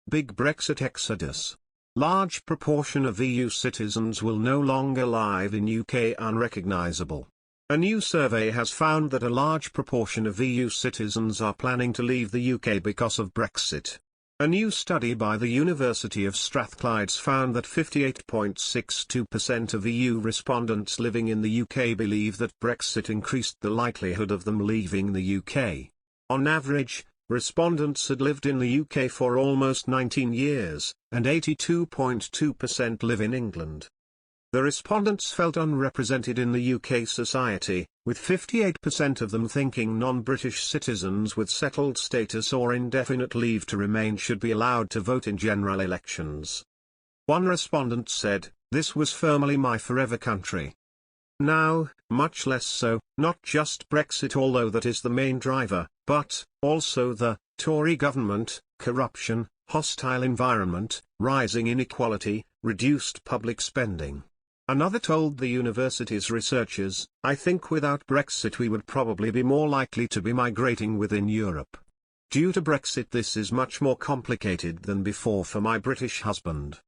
Big Brexit exodus. Large proportion of EU citizens will no longer live in UK unrecognizable. A new survey has found that a large proportion of EU citizens are planning to leave the UK because of Brexit. A new study by the University of Strathclyde found that 58.62% of EU respondents living in the UK believe that Brexit increased the likelihood of them leaving the UK. On average, respondents had lived in the UK for almost 19 years, and 82.2% live in England. The respondents felt unrepresented in the UK society, with 58% of them thinking non-British citizens with settled status or indefinite leave to remain should be allowed to vote in general elections. One respondent said, "This was firmly my forever country. Now, much less so, not just Brexit, although that is the main driver, but also the Tory government, corruption, hostile environment, rising inequality, reduced public spending." Another told the university's researchers, "I think without Brexit we would probably be more likely to be migrating within Europe. Due to Brexit this is much more complicated than before for my British husband.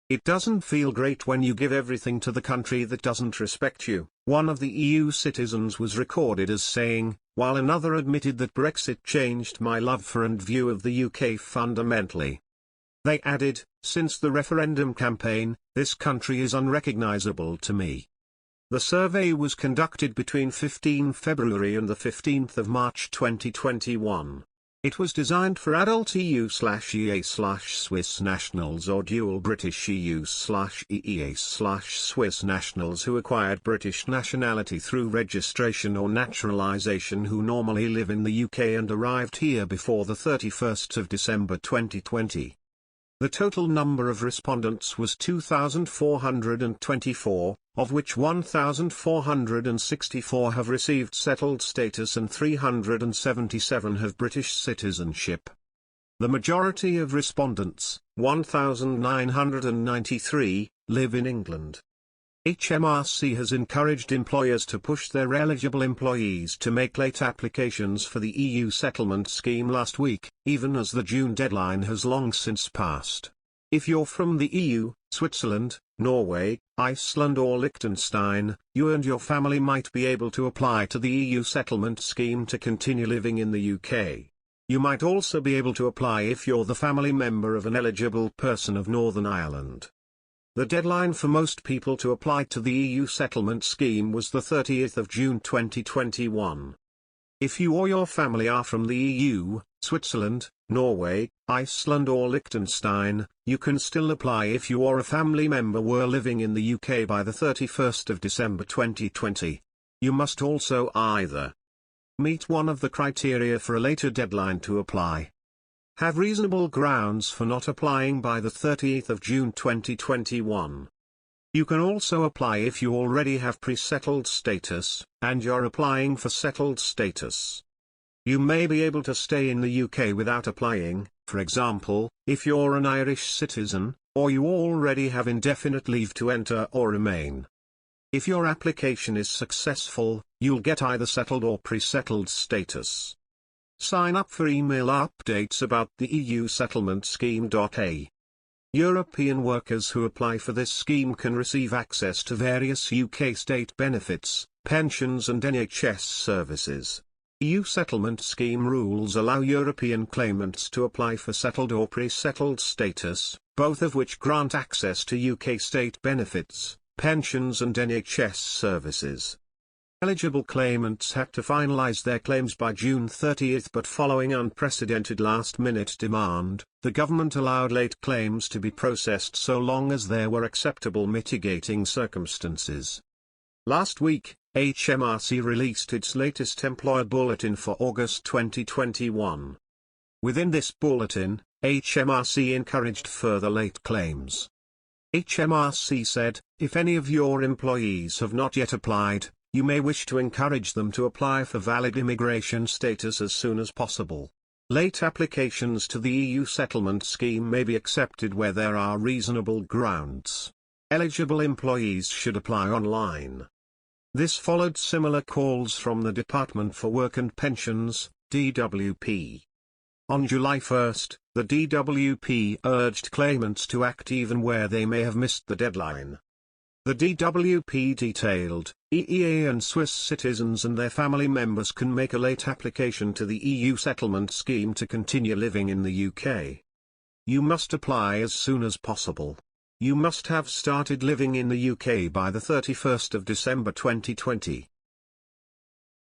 It doesn't feel great when you give everything to the country that doesn't respect you," one of the EU citizens was recorded as saying, while another admitted that Brexit changed my love for and view of the UK fundamentally. They added, "Since the referendum campaign, this country is unrecognizable to me." The survey was conducted between 15 February and the 15th of March 2021. It was designed for adult EU/EEA/Swiss nationals or dual British EU/EEA/Swiss nationals who acquired British nationality through registration or naturalisation who normally live in the UK and arrived here before the 31st of December 2020. The total number of respondents was 2,424, of which 1,464 have received settled status and 377 have British citizenship. The majority of respondents, 1,993, live in England. HMRC has encouraged employers to push their eligible employees to make late applications for the EU settlement scheme last week, even as the June deadline has long since passed. If you're from the EU, Switzerland, Norway, Iceland or Liechtenstein, you and your family might be able to apply to the EU settlement scheme to continue living in the UK. You might also be able to apply if you're the family member of an eligible person of Northern Ireland. The deadline for most people to apply to the EU settlement scheme was the 30th of June 2021. If you or your family are from the EU, Switzerland, Norway, Iceland or Liechtenstein, you can still apply if you or a family member were living in the UK by the 31st of December 2020. You must also either meet one of the criteria for a later deadline to apply, have reasonable grounds for not applying by the 30th of June 2021. You can also apply if you already have pre-settled status, and you're applying for settled status. You may be able to stay in the UK without applying, for example, if you're an Irish citizen, or you already have indefinite leave to enter or remain. If your application is successful, you'll get either settled or pre-settled status. Sign up for email updates about the EU settlement scheme. European workers who apply for this scheme can receive access to various UK state benefits, pensions and NHS services. EU settlement scheme rules allow European claimants to apply for settled or pre-settled status, both of which grant access to UK state benefits, pensions and NHS services. Eligible claimants had to finalise their claims by June 30, but following unprecedented last-minute demand, the government allowed late claims to be processed so long as there were acceptable mitigating circumstances. Last week, HMRC released its latest employer bulletin for August 2021. Within this bulletin, HMRC encouraged further late claims. HMRC said, if any of your employees have not yet applied, you may wish to encourage them to apply for valid immigration status as soon as possible. Late applications to the EU settlement scheme may be accepted where there are reasonable grounds. Eligible employees should apply online. This followed similar calls from the Department for Work and Pensions, DWP. On July 1, the DWP urged claimants to act even where they may have missed the deadline. The DWP detailed, EEA and Swiss citizens and their family members can make a late application to the EU settlement scheme to continue living in the UK. You must apply as soon as possible. You must have started living in the UK by the 31st of December 2020.